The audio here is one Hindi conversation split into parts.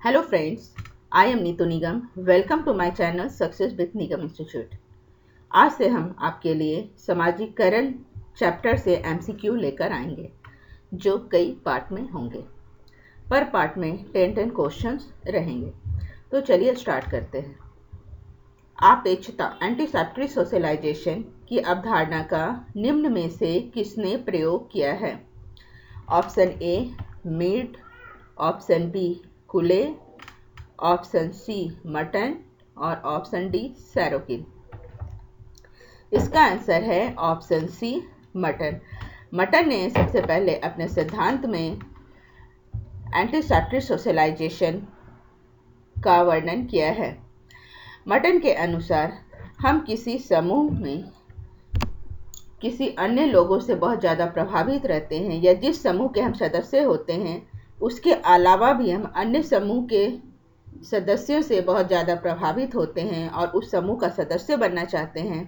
Hello friends, I am Neetu Nigam. Welcome to my channel Success with Nigam Institute. आज से हम आपके लिए समाजीकरण चैप्टर से MCQ लेकर आएंगे जो कई पार्ट में होंगे। पर पार्ट में 10 क्वेश्चंस रहेंगे। तो चलिए स्टार्ट करते हैं। आपेक्षता एंटीसेप्टरी सोशलाइजेशन की अवधारणा का निम्न में से किसने प्रयोग किया है? Option A Mead, option B Cooley, option C Merton और ऑप्शन डी सैरोकिन। इसका आंसर है ऑप्शन सी मटन। मटन ने सबसे पहले अपने सिद्धांत में एंटीसेप्टरी सोशलाइजेशन का वर्णन किया है। मटन के अनुसार हम किसी समूह में किसी अन्य लोगों से बहुत ज़्यादा प्रभावित रहते हैं या जिस समूह के हम सदस्य होते हैं उसके अलावा भी हम अन्य समूह के सदस्यों से बहुत ज़्यादा प्रभावित होते हैं और उस समूह का सदस्य बनना चाहते हैं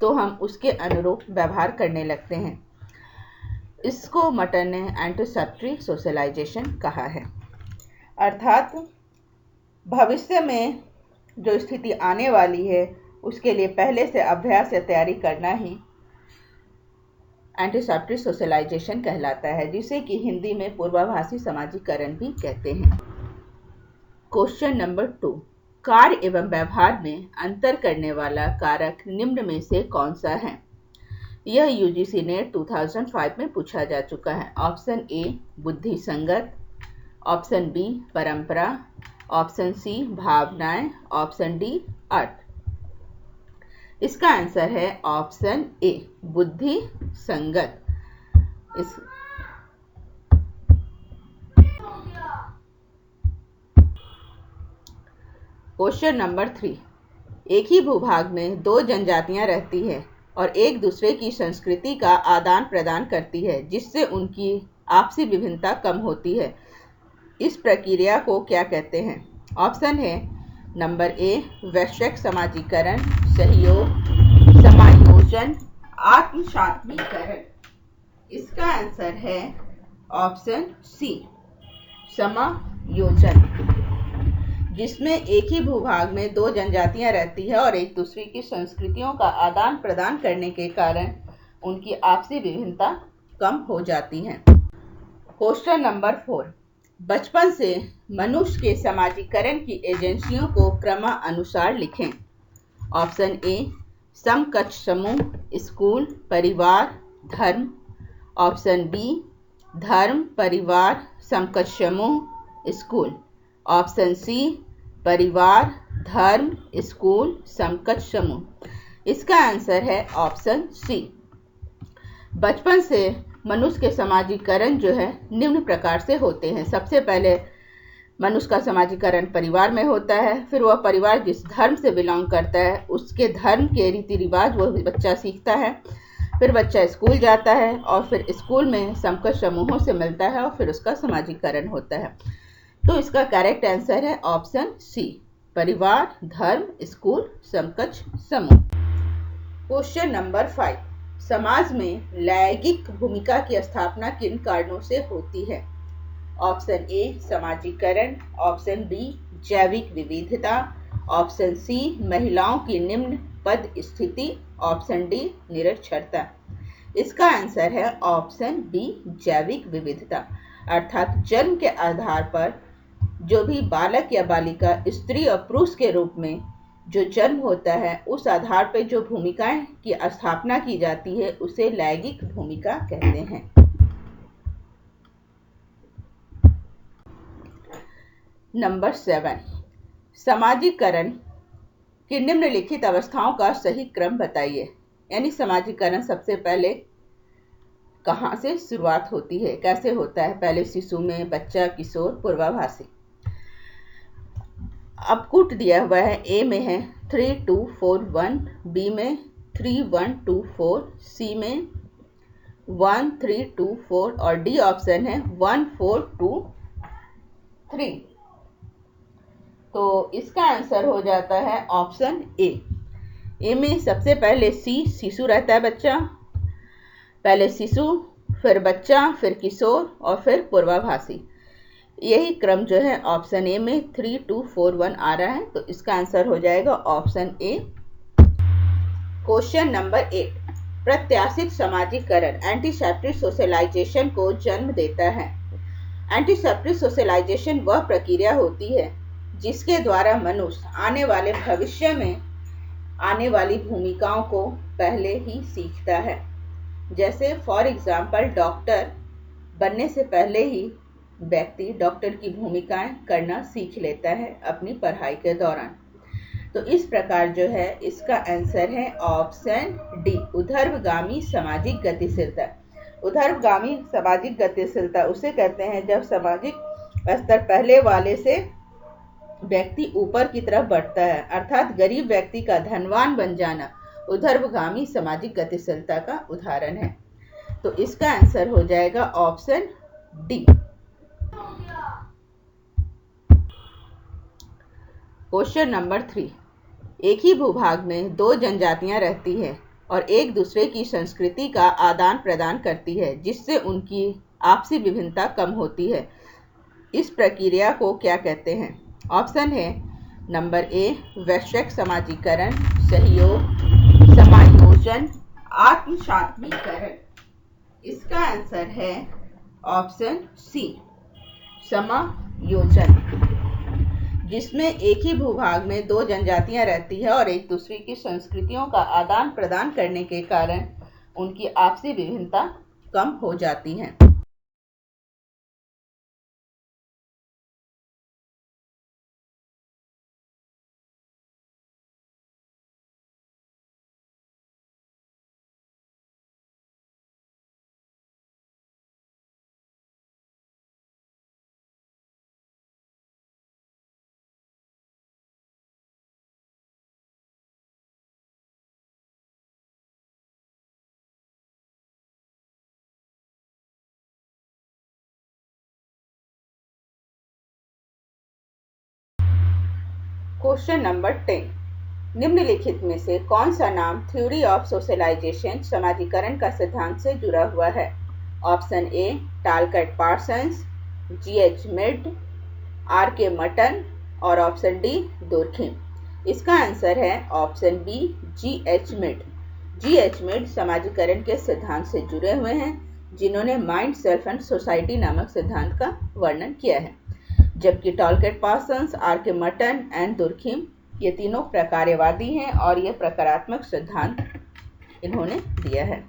तो हम उसके अनुरूप व्यवहार करने लगते हैं। इसको मटन ने एंटीसेप्टरी सोशलाइजेशन कहा है। अर्थात भविष्य में जो स्थिति आने वाली है उसके लिए पहले से अभ्यास या तैयारी करना ही एंटीसेप्टरी सोशलाइजेशन कहलाता है, जिसे कि हिंदी में पूर्वाभासी समाजीकरण भी कहते हैं। क्वेश्चन नंबर 2, कार्य एवं व्यवहार में अंतर करने वाला कारक निम्न में से कौन सा है? यह यूजीसी नेट 2005 में पूछा जा चुका है। ऑप्शन ए बुद्धि संगत, ऑप्शन बी परंपरा, ऑप्शन सी भावनाएं, ऑप्शन डी अर्थ। इसका आंसर है ऑप्शन ए बुद्धि संगत। क्वेश्चन नंबर 3, एक ही भूभाग में दो जनजातियां रहती हैं और एक दूसरे की संस्कृति का आदान प्रदान करती है जिससे उनकी आपसी विभिन्नता कम होती है। इस प्रक्रिया को क्या कहते हैं? ऑप्शन है नंबर ए वैश्विक समाजीकरण, सहयोग, समायोजन, आत्मसात्मीकरण। इसका आंसर है ऑप्शन सी समायोजन, जिसमें एक ही भूभाग में दो जनजातियां रहती है और एक दूसरे की संस्कृतियों का आदान प्रदान करने के कारण उनकी आपसी विभिन्नता कम हो जाती है। क्वेश्चन नंबर 4, बचपन से मनुष्य के समाजीकरण की एजेंसियों को क्रमानुसार लिखें। ऑप्शन ए समकक्ष समूह, स्कूल, परिवार, धर्म। ऑप्शन बी धर्म, परिवार, समकक्ष समूह, स्कूल। ऑप्शन सी परिवार, धर्म, स्कूल, समकक्ष समूह। इसका आंसर है ऑप्शन सी। बचपन से मनुष्य के समाजीकरण जो है निम्न प्रकार से होते हैं। सबसे पहले मनुष्य का समाजीकरण परिवार में होता है, फिर वह परिवार जिस धर्म से बिलोंग करता है उसके धर्म के रीति रिवाज वह बच्चा सीखता है, फिर बच्चा स्कूल जाता है और फिर स्कूल में समकक्ष समूहों से मिलता है और फिर उसका समाजीकरण होता है। तो इसका करेक्ट आंसर है ऑप्शन सी परिवार, धर्म, स्कूल, समकक्ष समूह। क्वेश्चन नंबर 5, समाज में लैंगिक भूमिका की स्थापना किन कारणों से होती है? ऑप्शन ए समाजीकरण, ऑप्शन बी जैविक विविधता, ऑप्शन सी महिलाओं की निम्न पद स्थिति, ऑप्शन डी निरक्षरता। इसका आंसर है ऑप्शन बी जैविक विविधता। अर्थात जन्म के आधार पर जो भी बालक या बालिका स्त्री और पुरुष के रूप में जो जन्म होता है उस आधार पर जो भूमिकाएं की स्थापना की जाती है उसे लैंगिक भूमिका कहते हैं। नंबर 7, समाजीकरण की निम्नलिखित अवस्थाओं का सही क्रम बताइए। यानी समाजीकरण सबसे पहले कहाँ से शुरुआत होती है, कैसे होता है? पहले शिशु में, बच्चा, किशोर, पूर्वाभासी। अब कूट दिया हुआ है। ए में है 3 2 4 1, बी में 3 1 2 4, सी में 1 3 2 4 और डी ऑप्शन है 1 4 2 3। तो इसका आंसर हो जाता है ऑप्शन ए। ए में सबसे पहले शिशु रहता है, बच्चा, पहले शिशु, फिर बच्चा, फिर किशोर और फिर पूर्वाभासी। यही क्रम जो है ऑप्शन ए में 3, 2, 4, 1 आ रहा है, तो इसका आंसर हो जाएगा ऑप्शन ए। क्वेश्चन नंबर 8, प्रत्याशित समाजीकरण एंटीसेप्टिक सोशलाइजेशन को जन्म देता है। एंटीसेप्टिक सोशलाइजेशन वह प्रक्रिया होती है जिसके द्वारा मनुष्य आने वाले भविष्य में आने वाली भूमिकाओं को पहले ही सीखता है। जैसे फॉर एग्जाम्पल डॉक्टर बनने से पहले ही व्यक्ति डॉक्टर की भूमिकाएं करना सीख लेता है अपनी पढ़ाई के दौरान। तो इस प्रकार जो है इसका आंसर है ऑप्शन डी, ऊर्ध्वगामी सामाजिक गतिशीलता। ऊर्ध्वगामी सामाजिक गतिशीलता उसे कहते हैं जब सामाजिक स्तर पहले वाले से व्यक्ति ऊपर की तरफ बढ़ता है, अर्थात गरीब व्यक्ति का धनवान बन जाना ऊर्ध्वगामी सामाजिक गतिशीलता का उदाहरण है। तो इसका आंसर हो जाएगा ऑप्शन डी। क्वेश्चन नंबर 3, एक ही भूभाग में दो जनजातियां रहती हैं और एक दूसरे की संस्कृति का आदान प्रदान करती है जिससे उनकी आपसी विभिन्नता कम होती है। इस प्रक्रिया को क्या कहते हैं? ऑप्शन है नंबर ए वैश्विक समाजीकरण, सहयोग, समायोजन, आत्मसात्मीकरण। इसका आंसर है ऑप्शन सी, समायोजन, जिसमें एक ही भूभाग में दो जनजातियां रहती है और एक दूसरे की संस्कृतियों का आदान प्रदान करने के कारण उनकी आपसी विभिन्नता कम हो जाती है। क्वेश्चन नंबर 10, निम्नलिखित में से कौन सा नाम थ्योरी ऑफ सोशलाइजेशन समाजीकरण का सिद्धांत से जुड़ा हुआ है? ऑप्शन ए टालकट Parsons, G.H. Mid, R.K. Mutton और ऑप्शन डी दुर्खिम। इसका आंसर है option B, G.H. Mid. G.H. Mid समाजीकरण के सिद्धांत से जुड़े हुए हैं जिन्होंने माइंड, सेल्फ एंड सोसाइटी नामक सिद्धांत का वर्णन किया है, जबकि टालकट Parsons, R.K. Mutton and Durkheim ये तीनों प्रकार्यवादी हैं और ये प्रकारात्मक सिद्धांत इन्होंने दिया है।